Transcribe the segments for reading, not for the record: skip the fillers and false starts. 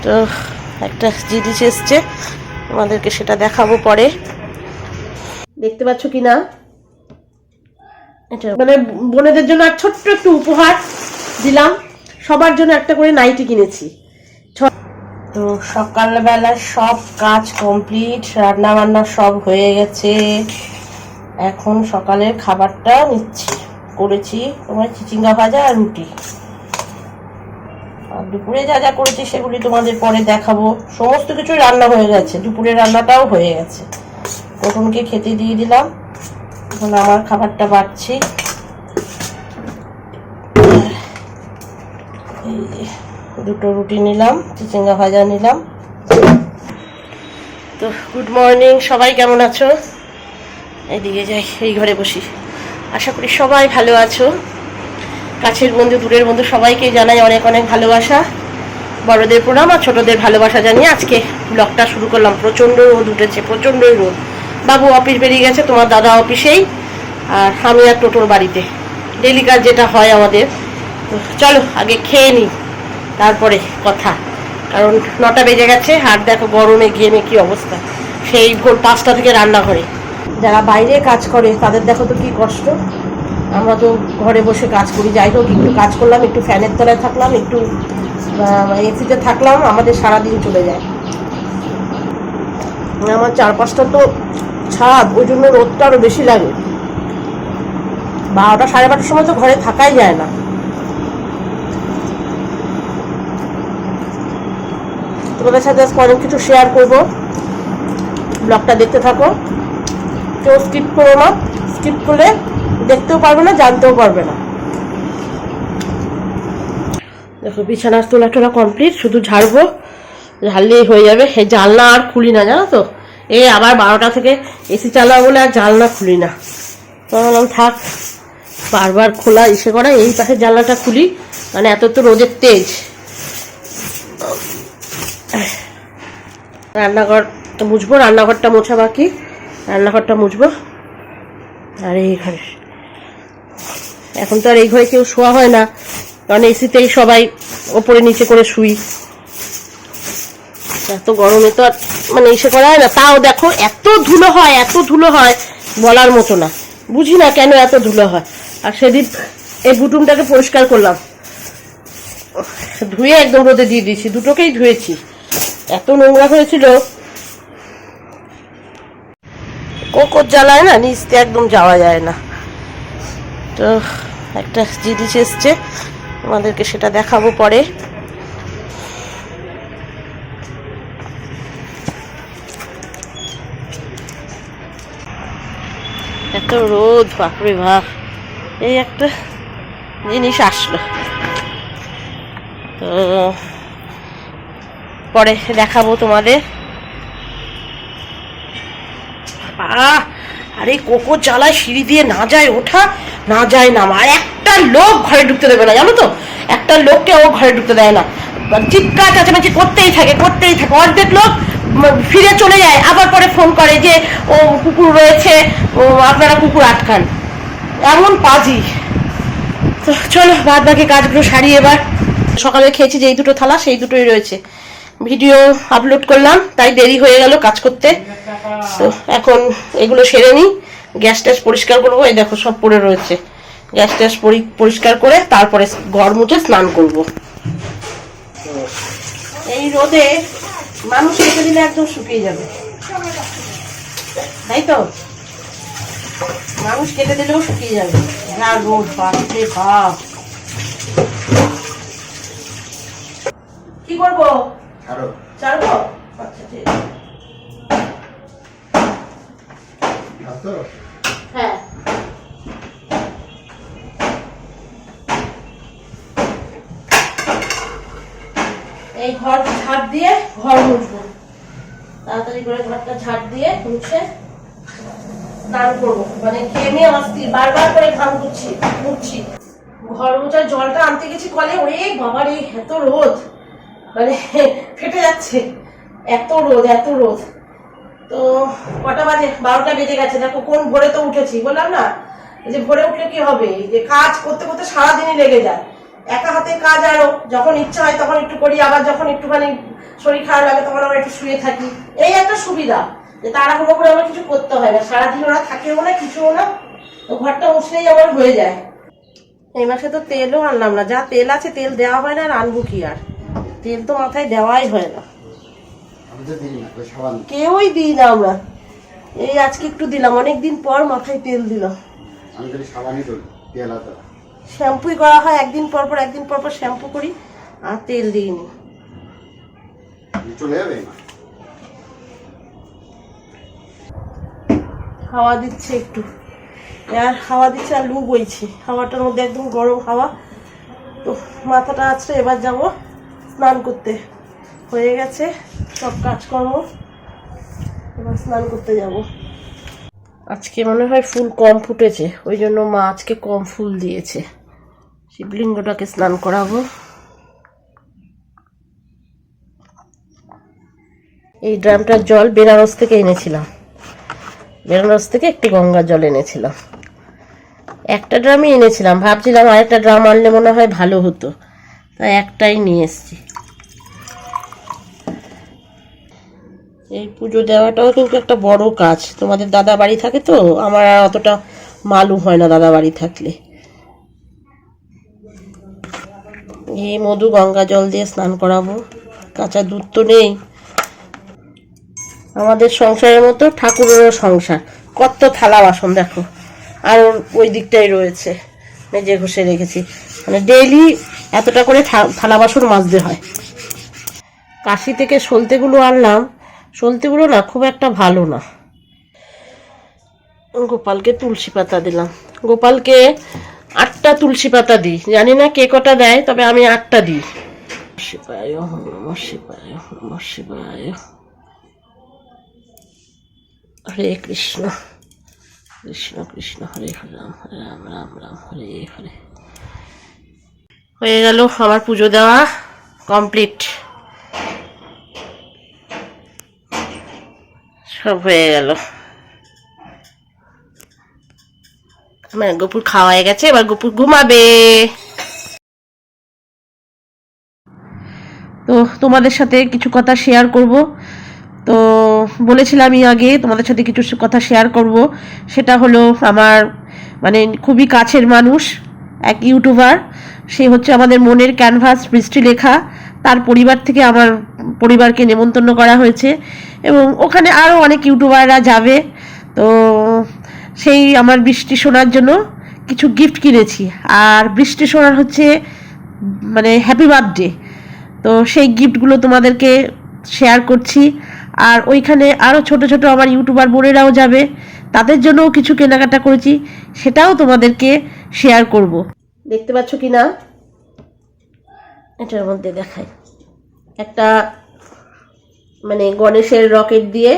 তো একটা জিনিস এসছে, আমাদেরকে সেটা দেখাবো পরে। দেখতে পাচ্ছ কি না, এটা মানে বোনেদের জন্য আর ছোট্ট একটু উপহার দিলাম। সবার জন্য একটা করে নাইটি কিনেছি। তো সকালবেলা সব কাজ কমপ্লিট, রান্না বান্না সব হয়ে গেছে। এখন সকালের খাবারটা নিচ্ছি। করেছি তোমার চিচিঙ্গা ভাজা আর রুটি। আর দুপুরে যা যা করেছি সেগুলি তোমাদের পরে দেখাবো। সমস্ত কিছু রান্না হয়ে গেছে, দুপুরের রান্নাটাও হয়ে গেছে। প্রথমকে খেতে দিয়ে দিলাম, এখন আমার খাবারটা বাড়ছি। এই যে দুটো রুটি নিলাম, চিচিঙ্গা ভাজা নিলাম। তো গুড মর্নিং, সবাই কেমন আছো? এইদিকে যাই, এই ঘরে বসি। আশা করি সবাই ভালো আছো। কাছের বন্ধু দূরের বন্ধু সবাইকে জানাই অনেক অনেক ভালোবাসা। বড়দের প্রণাম আর ছোটদের ভালোবাসা জানিয়ে আজকে ব্লগটা শুরু করলাম। প্রচণ্ড রোদ উঠেছে, প্রচণ্ডই রোদ। বাবু অফিস বেরিয়ে গেছে, তোমার দাদা অফিসেই, আর আমি আর টোটোর বাড়িতে। ডেলি কাজ যেটা হয় আমাদের। তো চলো আগে খেয়ে নিই, তারপরে কথা। কারণ 9টা বেজে গেছে, আর দেখো গরমে ঘেমে কি অবস্থা। সেই ভোর 5টা থেকে রান্নাঘরে। যারা বাইরে কাজ করে তাদের দেখো তো কি কষ্ট। আমরা তো ঘরে বসে কাজ করি, যাই হোক একটু কাজ করলাম, একটু ফ্যানের তলায় থাকলাম, একটু এসিতে থাকলাম, আমাদের সারাদিন চলে যায়। আমার 4-5টা তো ছাদ, ওই জন্য রোদটা আরো বেশি লাগে। 12টা 12:30টার সময় তো ঘরে থাকাই যায় না। তোমাদের সাথে আজকে অনেক কিছু শেয়ার করবো, ব্লগটা দেখতে থাকো। কেউ স্কিপ করো না, স্কিপ করলে দেখতেও পারবে না, জানতেও পারবে না। দেখো বিছানার তোলা টোলা কমপ্লিট, শুধু ঝাড়বো, ঝাড়লেই হয়ে যাবে। এই জানলা আর খুলি না, জানো তো, এই আবার 12টা থেকে এসি চালাবো বলে আর জানলা খুলি না। বললাম থাক, বারবার খোলা ইসে করা, এই পাশে জানলাটা খুলি, মানে এত তো রোদের তেজ। রান্নাঘর তো মুছবো, রান্নাঘরটা মোছা বাকি, রান্নাঘরটা মুছবো। আর এই ঘরে এখন তো আর এই ঘরে কেউ শোয়া হয় না, কারণ এসিতেই সবাই ওপরে নিচে করে শুই। এত গরমে তো আর মানে ইসে করা হয় না। তাও দেখো এত ধুলো হয়, এত ধুলো হয় বলার মতো না। বুঝি না কেন এত ধুলো হয়। আর সেদিন এই বুটুমটাকে পরিষ্কার করলাম, ধুয়ে একদম রোদে দিয়ে দিয়েছি, দুটোকেই ধুয়েছি, এত নোংরা হয়েছিল। কোকর জ্বালায় না, নিচতে একদম যাওয়া যায় না। তো একটা জিনিস এসছে, আমাদেরকে সেটা দেখাবো পরে। এত রোদ, বাপরে বাপ। এই একটা জিনিস আসলো, তো পরে দেখাবো তোমাদের। আরে কোকো জ্বালায় সিঁড়ি দিয়ে না যায় ওঠা, না যায় নামা। আর একটা লোক ঘরে ঢুকতে দেবে না, জানো তো, একটা লোককে ও ঘরে ঢুকতে দেয় না। চিৎকার চেঁচামেচি করতেই থাকে, করতেই থাকে। অর্ধেক লোক ফিরে চলে যায়, আবার পরে ফোন করে যে ও কুকুর রয়েছে, ও আপনারা কুকুর আটকান। এমন পাজি। তো চলো বাদ বাকি কাজগুলো সারি এবার। সকালে খেয়েছি যেই দুটো থালা, সেই দুটোই রয়েছে। ভিডিও আপলোড করলাম, তাই দেরি হয়ে গেল কাজ করতে। তো এখন এগুলো সেরে নিই, গ্যাস ট্যাস পরিষ্কার করবো। এই দেখো সব পড়ে রয়েছে, গ্যাস ট্যাস পরিষ্কার করে তারপরে ঘর মুছে স্নান করব। এই রোদে মানুষ কেটে দিলে একদম শুকিয়ে যাবে, তাই তো, মানুষ কেটে দিলেও শুকিয়ে যাবে। যা রোদ, বাপরে বাপ। কি করবো, ছাড়বো? আচ্ছা ঠিক আছে। হ্যাঁ এই ঘর ঝাড় দিয়ে ঘর মুছবো, তাড়াতাড়ি করে ঘরটা ঝাড় দিয়ে মুছে স্নান করবো। মানে খেয়ে নিয়ে আসছি, বারবার করে ঘাম মুছছি। ঘর মোছার জলটা আনতে গেছি কলে, ওরে বাবারে এত রোদ, মানে ফেটে যাচ্ছে, এত রোদ এত রোদ। তো কটা বাজে, 12টা বেজে গেছে। দেখো কোন ভোরে তো উঠেছি, বললাম না যে ভোরে উঠলে কি হবে, যে কাজ করতে করতে সারাদিনই লেগে যায়। একা হাতে কাজ, আরো যখন ইচ্ছা হয় তখন একটু করি, আবার যখন একটুখানি শরীর খারাপ লাগে তখন আমরা একটু শুয়ে থাকি, এই একটা সুবিধা যে তাড়াহুড়ো করে আমার কিছু করতে হয় না, সারাদিন ওরা থাকেও না কিছুও না, তো ঘরটা মুছলেই আমার হয়ে যায়। এই মাসে তো তেলও আনলাম না, যা তেল আছে তেল দেওয়া হয় না, আর আনবো কি, আর তেল তো মাথায় দেওয়াই হয় না, কেউই দিই না আমরা। এই আজকে একটু দিলাম, অনেকদিন পর মাথায় তেল দিলাম। শ্যাম্পুই করা হয় একদিন পর পর, একদিন পর পর শ্যাম্পু করি, আর তেল দিইনি। হাওয়া দিচ্ছে একটু, আর হাওয়া দিচ্ছে আর লু বইছে, হাওয়াটার মধ্যে একদম গরম হাওয়া। তো মাথাটা আছে, এবার যাব স্নান করতে, হয়ে গেছে সব কাজকর্ম, এবার স্নান করতে যাব। আজকে মনে হয় ফুল কম ফুটেছে, ওই জন্য মা আজকে কম ফুল দিয়েছে। শিবলিঙ্গটাকে স্নান করাবো। এই ড্রামটার জল বেনারস থেকে এনেছিলাম, বেনারস থেকে একটু গঙ্গার জল এনেছিলাম, একটা ড্রামই এনেছিলাম, ভাবছিলাম আরেকটা ড্রাম আনলে মনে হয় ভালো হতো, তাই একটাই নিয়ে এসছি। এই পুজো দেওয়াটাও কিন্তু একটা বড় কাজ, তোমাদের দাদা বাড়ি থাকে তো, আমার আর অতটা মালুম হয় না দাদা বাড়ি থাকলে। এই মধু গঙ্গা জল দিয়ে স্নান করাবো, কাঁচা দুধ তো নেই। আমাদের সংসারের মতো ঠাকুরেরও সংসার, কত থালা বাসন দেখো, আর ওই দিকটাই রয়েছে মেজে ঘষে রেখেছি, মানে ডেইলি এতটা করে থালা বাসন মাজতে হয়। কাশি থেকে সলতেগুলো আনলাম, সলতেগুলো না খুব একটা ভালো না। গোপালকে তুলসী পাতা দিলাম, গোপালকে 8টা তুলসী পাতা দিই, জানি না কে কটা দেয়, তবে আমি 8টা দিই। শিবায় নমঃ শিবায় নমঃ শিবায়, হরে কৃষ্ণ কৃষ্ণ কৃষ্ণ হরে হরে রাম, হরে রাম রাম রাম হরে হরে। হয়ে গেল আমার পুজো দেওয়া কমপ্লিট, সব হয়ে গেল। আমার গোপুর খাওয়া হয়ে গেছে, এবার গোপুর ঘুমাবে। তো তোমাদের সাথে কিছু কথা শেয়ার করব, তো বলেছিলাম আগে তোমাদের সাথে কিছু কথা শেয়ার করব, সেটা হলো আমার মানে খুবই কাছের মানুষ, এক ইউটিউবার, সে হচ্ছে আমাদের মনের ক্যানভাস বৃষ্টিলেখা, তার পরিবার থেকে আমার পরিবারকে নেমন্তন্ন করা হয়েছে, এবং ওখানে আরও অনেক ইউটিউবাররা যাবে। তো সেই আমার বৃষ্টি শোনার জন্য কিছু গিফট কিনেছি, আর বৃষ্টি শোনার হচ্ছে মানে হ্যাপি বার্থডে, তো সেই গিফটগুলো তোমাদেরকে শেয়ার করছি। আর ওইখানে আরও ছোট ছোট আমার ইউটিউবার বোনেরাও যাবে, তাদের জন্যও কিছু কেনাকাটা করেছি, সেটাও তোমাদেরকে শেয়ার করব। দেখতে পাচ্ছ কি না, এটার মধ্যে দেখাই, একটা মানে গণেশের রকেট দিয়ে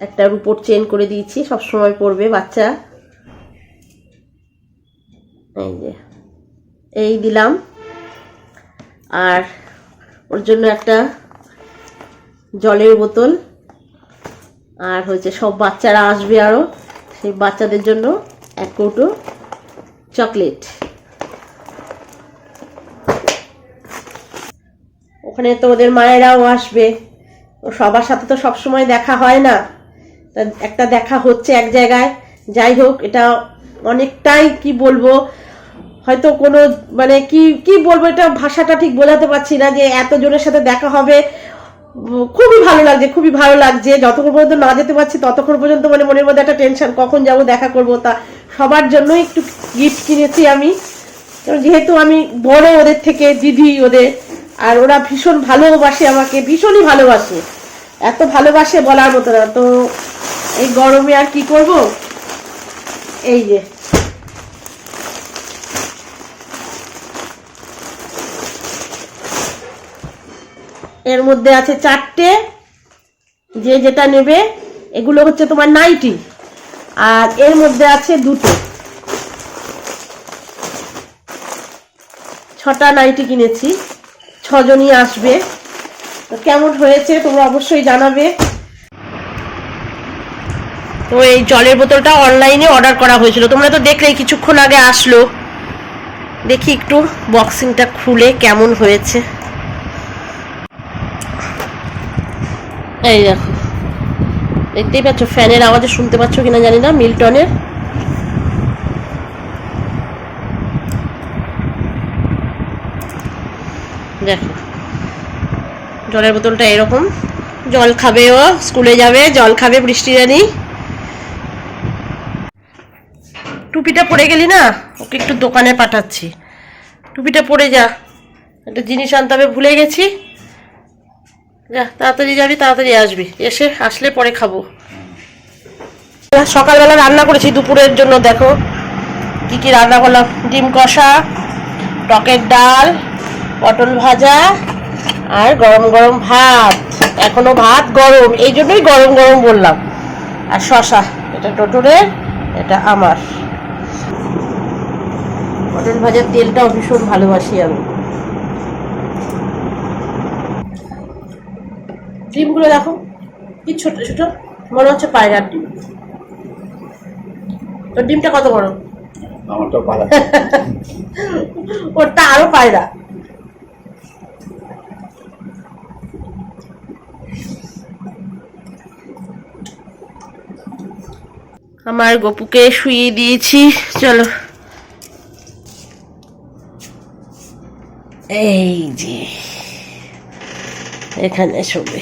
একটা রূপোর চেন করে দিয়েছি, সবসময় পরবে বাচ্চা। এই যে এই দিলাম, আর ওর জন্য একটা জলের বোতল, আর হচ্ছে সব বাচ্চারা আসবে আরও, সেই বাচ্চাদের জন্য এক কৌটো চকলেট। ওখানে তো ওদের মায়েরাও আসবে, ও সবার সাথে তো সবসময় দেখা হয় না, তা একটা দেখা হচ্ছে এক জায়গায়। যাই হোক, এটা অনেকটাই কি বলবো, হয়তো কোনো মানে কি কি বলবো, এটা ভাষাটা ঠিক বোঝাতে পারছি না, যে এতজনের সাথে দেখা হবে, খুবই ভালো লাগছে, খুবই ভালো লাগছে। যতক্ষণ পর্যন্ত না যেতে পারছি ততক্ষণ পর্যন্ত মানে মনের মধ্যে একটা টেনশন, কখন যাব দেখা করব। তা সবার জন্য একটু গিফট কিনেছি আমি, যেহেতু আমি বড় ওদের থেকে, দিদি ওদের, আর ওরা ভীষণ ভালোবাসে আমাকে, ভীষণই ভালোবাসে, এত ভালোবাসে বলার মতো না। তো এই গরমে আর কি করব, এই যে এর মধ্যে আছে 4টে, যে যেটা নেবে। এগুলো হচ্ছে তোমার নাইটি, আর এর মধ্যে আছে 2টো, 6টা নাইটি কিনেছি, 6 জনই আসবে। তো কেমন হয়েছে তোমরা অবশ্যই জানাবে। তো এই জলের বোতলটা অনলাইনে অর্ডার করা হয়েছিল, তোমরা তো দেখলেই কিছুক্ষণ আগে আসলো। দেখি একটু বক্সিংটা খুলে কেমন হয়েছে। এই দেখো, দেখতেই পাচ্ছ, ফ্যানের আওয়াজে শুনতে পাচ্ছ কিনা জানি না, মিল্টনের। দেখো জলের বোতলটা এরকম, জল খাবে, ও স্কুলে যাবে, জল খাবে বৃষ্টি রানী। টুপিটা পরে গেলি না, ওকে একটু দোকানে পাঠাচ্ছি, টুপিটা পরে যা, একটা জিনিস আনতে হবে, ভুলে গেছি। যা, তাড়াতাড়ি যাবি, তাড়াতাড়ি আসবি, আসলে পরে খাবো। সকালবেলা রান্না করেছি দুপুরের জন্য, দেখো কি কি রান্না করলাম। ডিম কষা, টকের ডাল, পটল ভাজা, আর গরম গরম ভাত। এখনো ভাত গরম, এই জন্যই গরম গরম বললাম। আর শশা, এটা টোটরের, এটা আমার। পটল ভাজার তেলটাও ভীষণ ভালোবাসি আমি। ডিমগুলো দেখো কি ছোট ছোট, মনে হচ্ছে পায়রার ডিম। তোর ডিমটা কত বড়? ওরটা আরো পায়রা। আমার গপুকে শুইয়ে দিয়েছি, চলো। এই যে এখানে শোবে,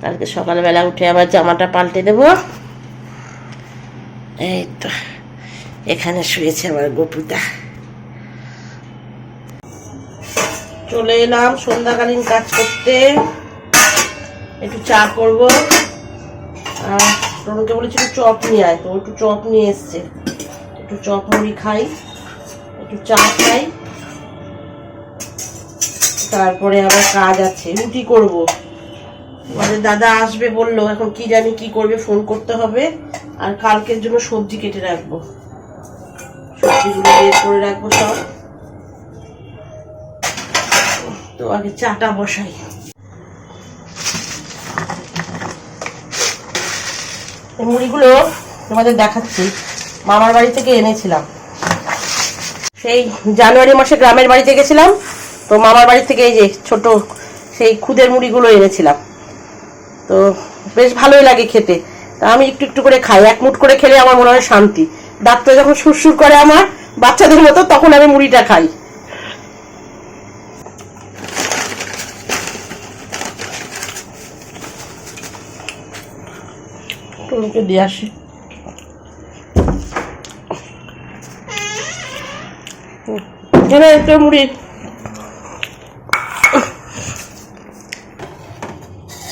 কালকে সকালবেলা উঠে আবার জামাটা পাল্টে দেব। এই তো এখানে শুয়েছে আমার গপুটা। চলে এলাম সন্ধ্যাকালীন কাজ করতে, একটু চা করব। আর তরুণকে বলেছি একটু চপ নিয়ে আয়, তো একটু চপ নিয়ে এসছে। একটু চপ মুড়ি খাই, একটু চা খাই, তারপরে আবার কাজ আছে, রুটি করব। আমাদের দাদা আসবে বললো, এখন কি জানি কি করবে, ফোন করতে হবে। আর কালকের জন্য সবজি কেটে রাখবো, সবজিগুলো বের করে রাখবো সব। তো আগে চাটা বসাই। এই মুড়িগুলো তোমাদের দেখাচ্ছি, মামার বাড়ি থেকে এনেছিলাম। সেই জানুয়ারি মাসে গ্রামের বাড়িতে গেছিলাম, তো মামার বাড়ি থেকে এই যে ছোট সেই খুদের মুড়িগুলো এনেছিলাম। তো বেশ ভালোই লাগে খেতে। তা আমি একটু একটু করে খাই, এক মুঠ করে খেলে আমার মনে হয় শান্তি। দাঁতটা যখন সুরসুর করে আমার বাচ্চাদের মতো, তখন আমি মুড়িটা খাই। দিয়ে আসি। মুড়ি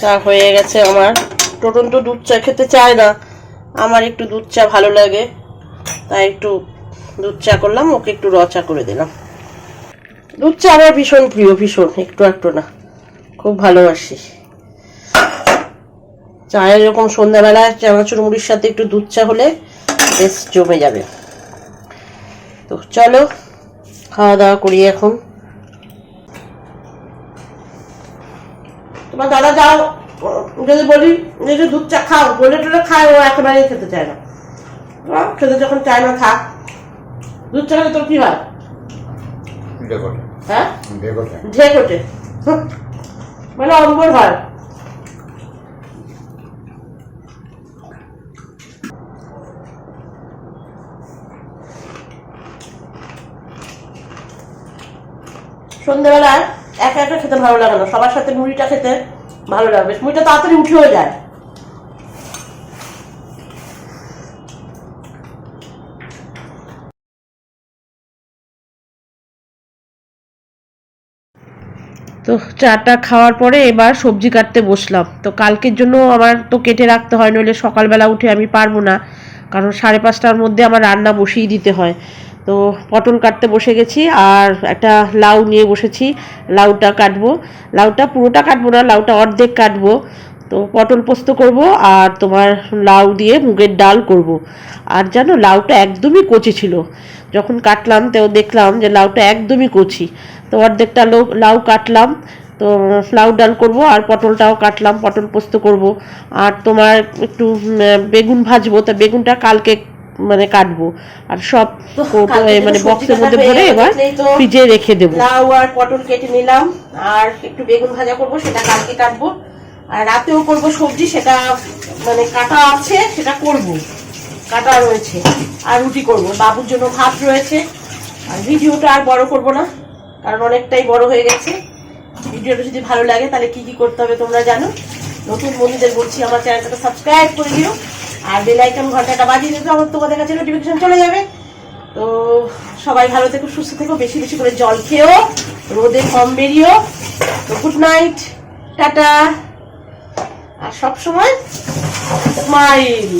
চা হয়ে গেছে আমার। টোটন তো দুধ চা খেতে চায় না, আমার একটু দুধ চা ভালো লাগে, তাই একটু দুধ চা করলাম, ওকে একটু র চা করে দিলাম। দুধ চা আমার ভীষণ প্রিয়, ভীষণ, একটু একটু না, খুব ভালোবাসি। চায়ের এরকম সন্ধ্যাবেলা চানাচুর মুড়ির সাথে একটু দুধ চা হলে বেশ জমে যাবে। তো চলো খাওয়া দাওয়া করি এখন। তোমার দাদা যাও, যদি বলি যে দুধ চা খাও, বলে টলে খায়, ও একেবারেই খেতে চায় না। খেতে যখন চায় না, থাক। দুধ চা খেলে তোর কি হয়? হ্যাঁ, ঢেকোটে, মানে অম্বর হয়। সন্ধ্যাবেলায় একা একা খেতে ভালো লাগে না, সবার সাথে মুড়িটা খেতে ভালো লাগবে। মুড়িটা তাড়াতাড়ি উঠেও যায়। তো চাটা খাওয়ার পরে এবার সবজি কাটতে বসলাম। তো কালকের জন্য আমার তো কেটে রাখতে হয়, নইলে সকালবেলা উঠে আমি পারবো না, কারণ 5:30টার মধ্যে আমার রান্না বসিয়ে দিতে হয়। তো পটল কাটতে বসে গেছি, আর একটা লাউ নিয়ে বসেছি, লাউটা কাটবো। লাউটা পুরোটা কাটবো না, লাউটা অর্ধেক কাটবো। তো পটল পোস্ত করব, আর তোমার লাউ দিয়ে মুগের ডাল করব। আর জানো, লাউটা একদমই কচি ছিল, যখন কাটলাম তো দেখলাম যে লাউটা একদমই কচি। তো অর্ধেকটা লাউ কাটলাম, তো লাউ ডাল করব, আর পটলটাও কাটলাম, পটল পোস্ত করব। আর তোমার একটু বেগুন ভাজবো, তা বেগুনটা কালকে মানে কাটবো, আর সব মানে বক্সের মধ্যে ভরে এবার ফ্রিজে রেখে দেবো। লাউ আর পটল কেটে নিলাম, আর একটু বেগুন ভাজা করব, সেটা কালকে কাটবো। আর রাতেও করব সবজি, সেটা মানে কাটা আছে, সেটা করব, কাটা রয়েছে। আর রুটি করব, বাবুর জন্য ভাত রয়েছে। আর ভিডিওটা আর বড় করব না, কারণ অনেকটাই বড় হয়ে গেছে। ভিডিওটা যদি ভালো লাগে তাহলে কি কি করতে হবে তোমরা জানো। নতুন বন্ধুদের বলছি আমার চ্যানেলটাকে সাবস্ক্রাইব করে দিও, আর বেল আইকন ঘন্টাটা বাজিয়ে দিও, আমার তোমাদের কাছে নোটিফিকেশন চলে যাবে। তো সবাই ভালো থেকো, সুস্থ থেকো, বেশি বেশি করে জল খেও, রোদে কম বেরিও। তো গুড নাইট, টাটা, আর সব সময় স্মাইল।